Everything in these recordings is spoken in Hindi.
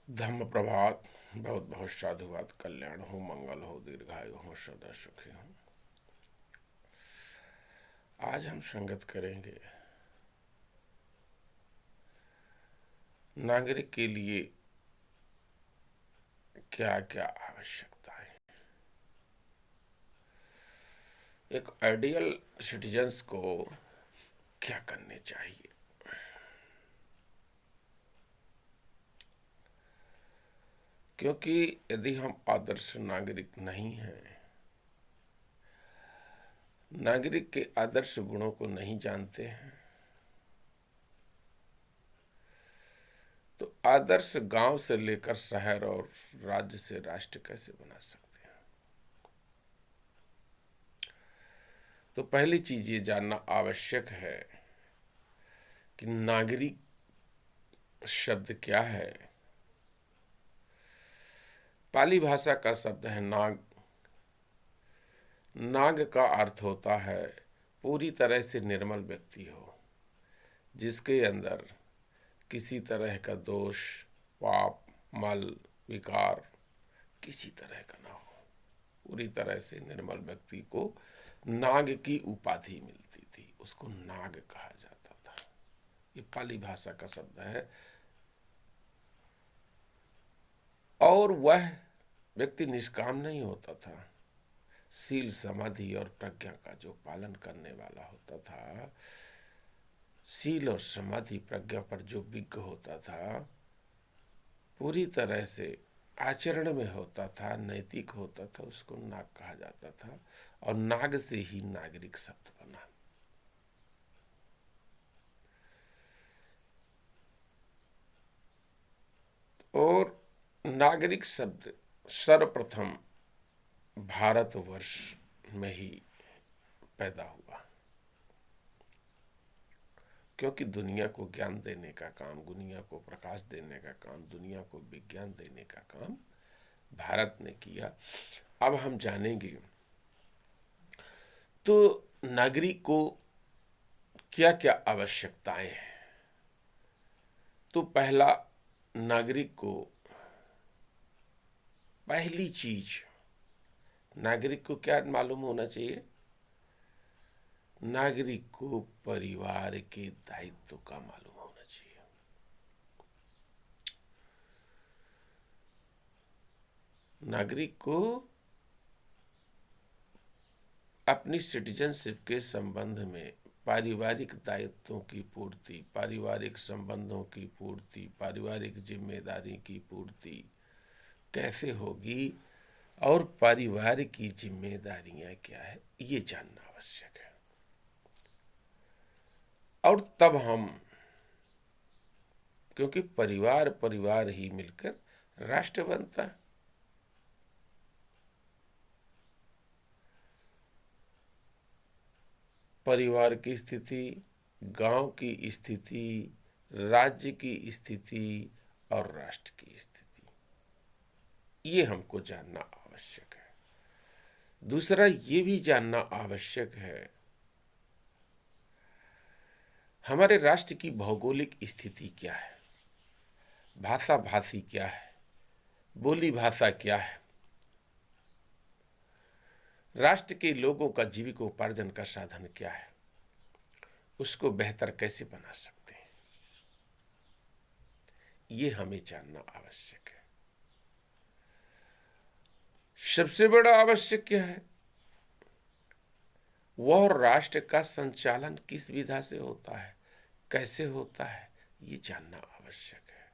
धम्म प्रभात। बहुत बहुत साधुवाद। कल्याण हो, मंगल हो, दीर्घायु हो, सदा सुखी हो। आज हम संगत करेंगे नागरिक के लिए क्या क्या आवश्यकताएं, एक आइडियल सिटीजन्स को क्या करने चाहिए। क्योंकि यदि हम आदर्श नागरिक नहीं हैं, नागरिक के आदर्श गुणों को नहीं जानते हैं, तो आदर्श गांव से लेकर शहर और राज्य से राष्ट्र कैसे बना सकते हैं। तो पहली चीज ये जानना आवश्यक है कि नागरिक शब्द क्या है। पाली भाषा का शब्द है नाग। नाग का अर्थ होता है पूरी तरह से निर्मल व्यक्ति हो, जिसके अंदर किसी तरह का दोष, पाप, मल, विकार किसी तरह का ना हो। पूरी तरह से निर्मल व्यक्ति को नाग की उपाधि मिलती थी, उसको नाग कहा जाता था। ये पाली भाषा का शब्द है। और वह व्यक्ति निष्काम नहीं होता था, शील, समाधि और प्रज्ञा का जो पालन करने वाला होता था, शील और समाधि प्रज्ञा पर जो विज्ञ होता था, पूरी तरह से आचरण में होता था, नैतिक होता था, उसको नाग कहा जाता था। और नाग से ही नागरिक शब्द बना। और नागरिक शब्द सर्वप्रथम भारतवर्ष में ही पैदा हुआ, क्योंकि दुनिया को ज्ञान देने का काम, दुनिया को प्रकाश देने का काम, दुनिया को विज्ञान देने का काम भारत ने किया। अब हम जानेंगे तो नागरिक को क्या क्या आवश्यकताएं हैं। तो पहला, नागरिक को पहली चीज, नागरिक को क्या मालूम होना चाहिए। नागरिक को परिवार के दायित्व का मालूम होना चाहिए। नागरिक को अपनी सिटीजनशिप के संबंध में पारिवारिक दायित्वों की पूर्ति, पारिवारिक संबंधों की पूर्ति, पारिवारिक जिम्मेदारी की पूर्ति कैसे होगी और परिवार की जिम्मेदारियां क्या है, ये जानना आवश्यक है। और तब हम, क्योंकि परिवार परिवार ही मिलकर राष्ट्र बनता है। परिवार की स्थिति, गांव की स्थिति, राज्य की स्थिति और राष्ट्र की स्थिति, ये हमको जानना आवश्यक है। दूसरा ये भी जानना आवश्यक है हमारे राष्ट्र की भौगोलिक स्थिति क्या है, भाषा भाषी क्या है, बोली भाषा क्या है, राष्ट्र के लोगों का जीविकोपार्जन का साधन क्या है, उसको बेहतर कैसे बना सकते हैं, ये हमें जानना आवश्यक है। सबसे बड़ा आवश्यक क्या है, वह राष्ट्र का संचालन किस विधा से होता है, कैसे होता है, ये जानना आवश्यक है।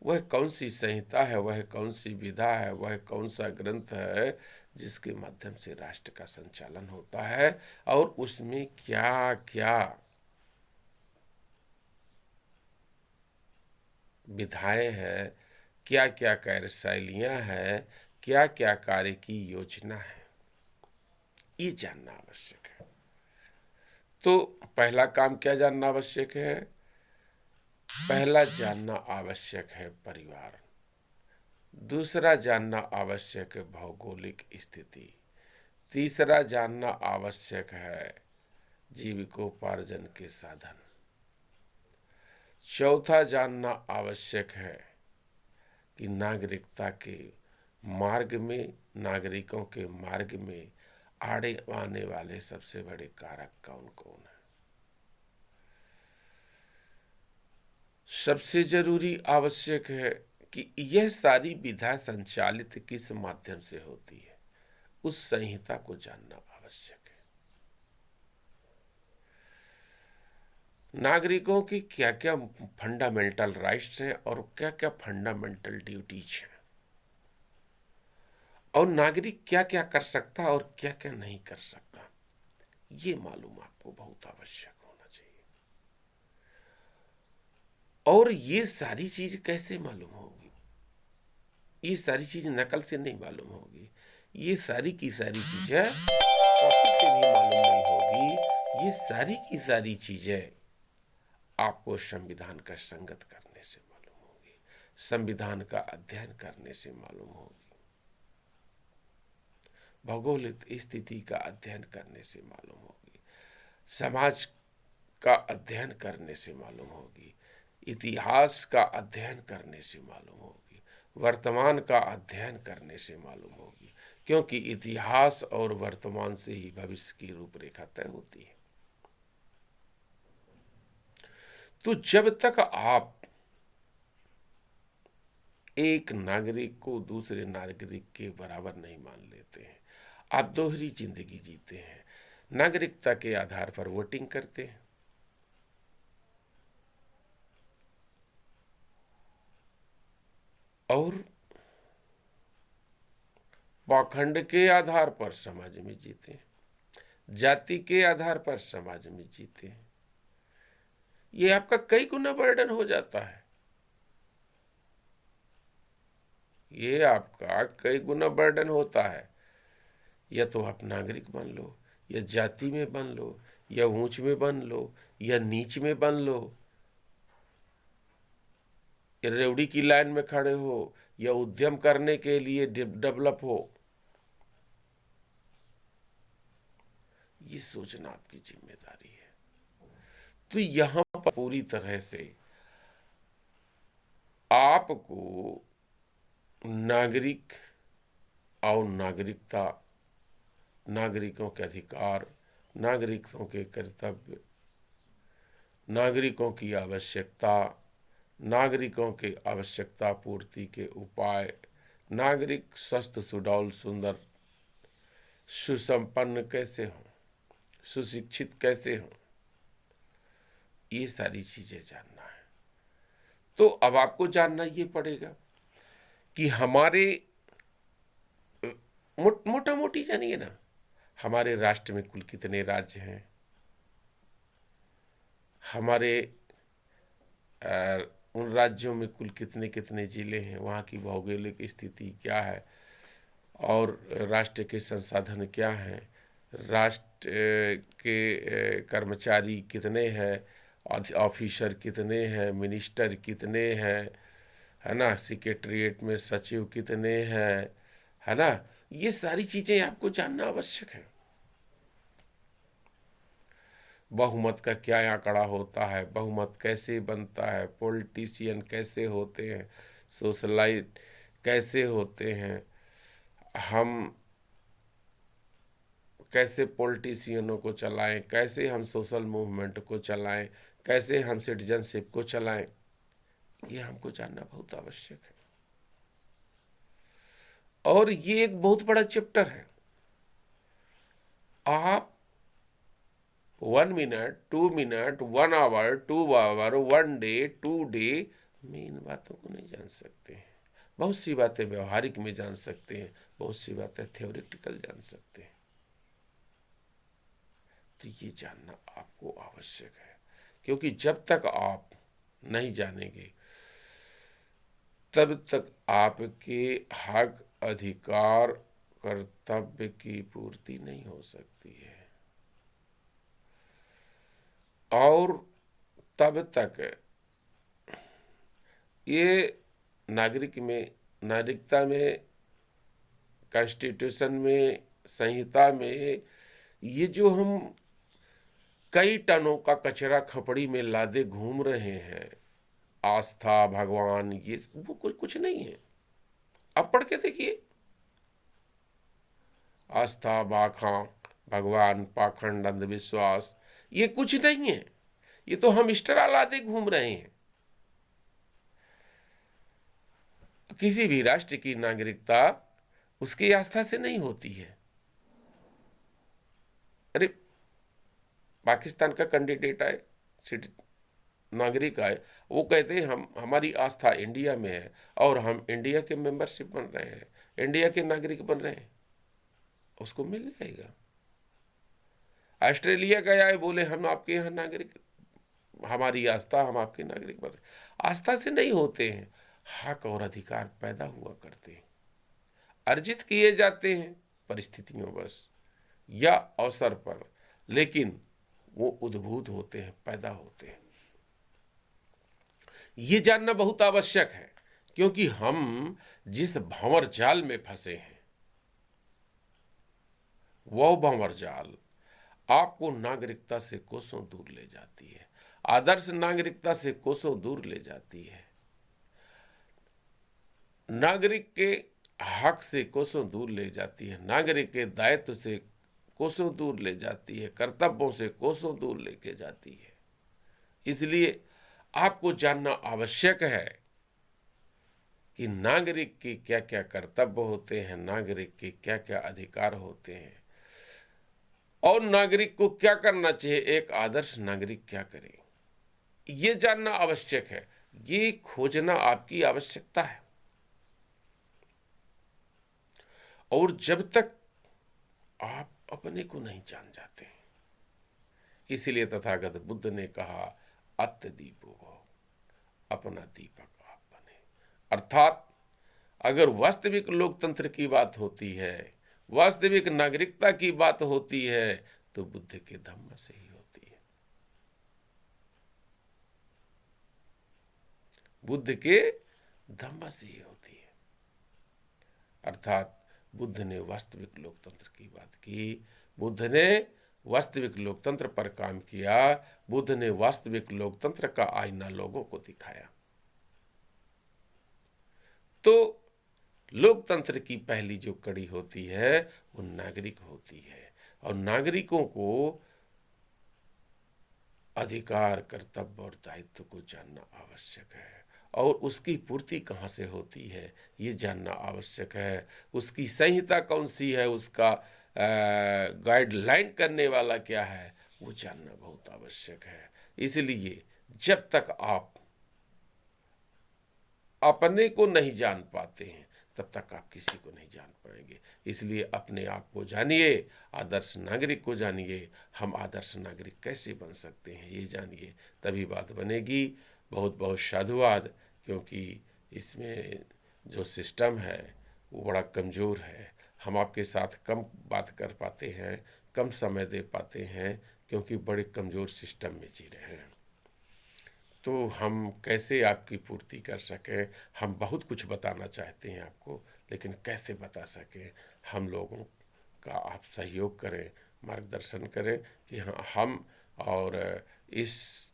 वह कौन सी संहिता है, वह कौन सी विधा है, वह कौन सा ग्रंथ है जिसके माध्यम से राष्ट्र का संचालन होता है, और उसमें क्या क्या विधाएं हैं, क्या क्या कार्यशैलियां हैं, क्या क्या कार्य की योजना है, ये जानना आवश्यक है। तो पहला काम क्या जानना आवश्यक है, पहला जानना आवश्यक है परिवार। दूसरा जानना आवश्यक है भौगोलिक स्थिति। तीसरा जानना आवश्यक है जीविकोपार्जन के साधन। चौथा जानना आवश्यक है कि नागरिकता के मार्ग में, नागरिकों के मार्ग में आड़े आने वाले सबसे बड़े कारक कौन कौन है। सबसे जरूरी आवश्यक है कि यह सारी विधा संचालित किस माध्यम से होती है, उस संहिता को जानना आवश्यक है। नागरिकों की क्या क्या फंडामेंटल राइट्स हैं और क्या क्या फंडामेंटल ड्यूटीज हैं, और नागरिक क्या क्या कर सकता और क्या क्या नहीं कर सकता, ये मालूम आपको बहुत आवश्यक होना चाहिए। और ये सारी चीज कैसे मालूम होगी? ये सारी चीज नकल से नहीं मालूम होगी। ये सारी की सारी चीजें कॉपी से भी मालूम नहीं होगी। ये सारी की सारी चीजें आपको संविधान का संगत करने से मालूम होगी, संविधान का अध्ययन करने से मालूम होगी, भौगोलिक स्थिति का अध्ययन करने से मालूम होगी, समाज का अध्ययन करने से मालूम होगी, इतिहास का अध्ययन करने से मालूम होगी, वर्तमान का अध्ययन करने से मालूम होगी, क्योंकि इतिहास और वर्तमान से ही भविष्य की रूपरेखा तय होती है। तो जब तक आप एक नागरिक को दूसरे नागरिक के बराबर नहीं मान लेते हैं, आप दोहरी जिंदगी जीते हैं। नागरिकता के आधार पर वोटिंग करते हैं और पाखंड के आधार पर समाज में जीते हैं, जाति के आधार पर समाज में जीते हैं। ये आपका कई गुना बर्डन हो जाता है। ये आपका कई गुना बर्डन होता है। या तो आप नागरिक बन लो, या जाति में बन लो, या ऊंच में बन लो, या नीच में बन लो, या रेवड़ी की लाइन में खड़े हो, या उद्यम करने के लिए डेवलप हो। ये सोचना आपकी जिम्मेदारी है। तो यहां पर पूरी तरह से आपको नागरिक और नागरिकता, नागरिकों के अधिकार, नागरिकों के कर्तव्य, नागरिकों की आवश्यकता, नागरिकों के आवश्यकता पूर्ति के उपाय, नागरिक स्वस्थ, सुडौल, सुंदर, सुसंपन्न कैसे हों, सुशिक्षित कैसे हों, ये सारी चीजें जानना है। तो अब आपको जानना ये पड़ेगा कि हमारे मोटा मोटी जानिए ना, हमारे राष्ट्र में कुल कितने राज्य हैं, हमारे उन राज्यों में कुल कितने कितने जिले हैं, वहाँ की भौगोलिक स्थिति क्या है, और राष्ट्र के संसाधन क्या हैं, राष्ट्र के कर्मचारी कितने हैं, ऑफिसर कितने हैं, मिनिस्टर कितने हैं, है ना, सेक्रेटरीट में सचिव कितने हैं, है ना। ये सारी चीज़ें आपको जानना आवश्यक है। बहुमत का क्या आंकड़ा होता है, बहुमत कैसे बनता है, पॉलिटिशियन कैसे होते हैं, सोशलाइट कैसे होते हैं, हम कैसे पॉलिटिशियनों को चलाएं, कैसे हम सोशल मूवमेंट को चलाएं, कैसे हम सिटीजनशिप को चलाएं, ये हमको जानना बहुत आवश्यक है। और ये एक बहुत बड़ा चैप्टर है। आप 1 minute, 2 minute, 1 hour, 2 hour, 1 day, 2 day में इन बातों को नहीं जान सकते हैं। बहुत सी बातें व्यवहारिक में जान सकते हैं, बहुत सी बातें थ्योरेटिकल जान सकते हैं। तो ये जानना आपको आवश्यक है, क्योंकि जब तक आप नहीं जानेंगे तब तक आपके हक, अधिकार, कर्तव्य की पूर्ति नहीं हो सकती है, और तब तक ये नागरिकता में, कॉन्स्टिट्यूशन में, संहिता में, ये जो हम कई टनों का कचरा खपड़ी में लादे घूम रहे हैं, आस्था, भगवान, ये वो कुछ नहीं है। अब पढ़ के देखिए, आस्था, बाखा, भगवान, पाखंड, अंधविश्वास, ये कुछ नहीं है। ये तो हम स्टरा लादे घूम रहे हैं। किसी भी राष्ट्र की नागरिकता उसकी आस्था से नहीं होती है। अरे, पाकिस्तान का कैंडिडेट आए, नागरिक आए, वो कहते हैं हम हमारी आस्था इंडिया में है और हम इंडिया के मेंबरशिप बन रहे हैं, इंडिया के नागरिक बन रहे हैं, उसको मिल जाएगा। ऑस्ट्रेलिया का आए, बोले हम आपके यहाँ नागरिक, हमारी आस्था, हम आपके नागरिक बन रहे। आस्था से नहीं होते हैं, हक और अधिकार पैदा हुआ करते हैं, अर्जित किए जाते हैं परिस्थितियों बस या अवसर पर, लेकिन वो उद्भूत होते हैं, पैदा होते हैं। ये जानना बहुत आवश्यक है, क्योंकि हम जिस भंवर जाल में फंसे हैं, वह भंवर जाल आपको नागरिकता से कोसों दूर ले जाती है, आदर्श नागरिकता से कोसों दूर ले जाती है, नागरिक के हक से कोसों दूर ले जाती है, नागरिक के दायित्व से कोसों दूर ले जाती है, कर्तव्यों से कोसों दूर लेके जाती है। इसलिए आपको जानना आवश्यक है कि नागरिक के क्या क्या कर्तव्य होते हैं, नागरिक के क्या क्या अधिकार होते हैं, और नागरिक को क्या करना चाहिए, एक आदर्श नागरिक क्या करे, ये जानना आवश्यक है। ये खोजना आपकी आवश्यकता है। और जब तक आप अपने को नहीं जान जाते, इसलिए तथागत बुद्ध ने कहा, अत्य दीपो भव, अपना दीपक आप बने। अर्थात अगर वास्तविक लोकतंत्र की बात होती है, वास्तविक नागरिकता की बात होती है, तो बुद्ध के धम्म से ही होती है, बुद्ध के धम्म से ही होती है। अर्थात बुद्ध ने वास्तविक लोकतंत्र की बात की, बुद्ध ने वास्तविक लोकतंत्र पर काम किया, बुद्ध ने वास्तविक लोकतंत्र का आईना लोगों को दिखाया। तो लोकतंत्र की पहली जो कड़ी होती है वो नागरिक होती है, और नागरिकों को अधिकार, कर्तव्य और दायित्व को जानना आवश्यक है, और उसकी पूर्ति कहाँ से होती है ये जानना आवश्यक है। उसकी संहिता कौन सी है, उसका गाइडलाइन करने वाला क्या है, वो जानना बहुत आवश्यक है। इसलिए जब तक आप अपने को नहीं जान पाते हैं, तब तक आप किसी को नहीं जान पाएंगे। इसलिए अपने आप को जानिए, आदर्श नागरिक को जानिए। हम आदर्श नागरिक कैसे बन सकते हैं ये जानिए, तभी बात बनेगी। बहुत बहुत साधुवाद, क्योंकि इसमें जो सिस्टम है वो बड़ा कमज़ोर है। हम आपके साथ कम बात कर पाते हैं, कम समय दे पाते हैं, क्योंकि बड़े कमज़ोर सिस्टम में जी रहे हैं। तो हम कैसे आपकी पूर्ति कर सकें, हम बहुत कुछ बताना चाहते हैं आपको, लेकिन कैसे बता सकें। हम लोगों का आप सहयोग करें, मार्गदर्शन करें कि हाँ, हम और इस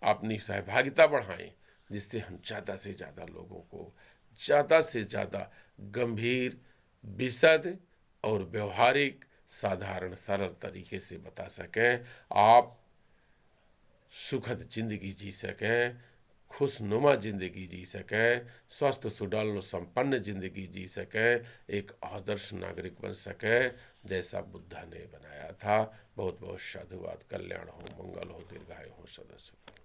अपनी सहभागिता बढ़ाएं, जिससे हम ज़्यादा से ज़्यादा लोगों को ज़्यादा से ज़्यादा गंभीर, विशद और व्यवहारिक, साधारण, सरल तरीके से बता सकें। आप सुखद जिंदगी जी सकें, खुशनुमा जिंदगी जी सकें, स्वस्थ सुडौल संपन्न जिंदगी जी सकें, एक आदर्श नागरिक बन सकें, जैसा बुद्ध ने बनाया था। बहुत बहुत साधुवाद। कल्याण हो, मंगल हो, दीर्घायु हो, सदा सुख।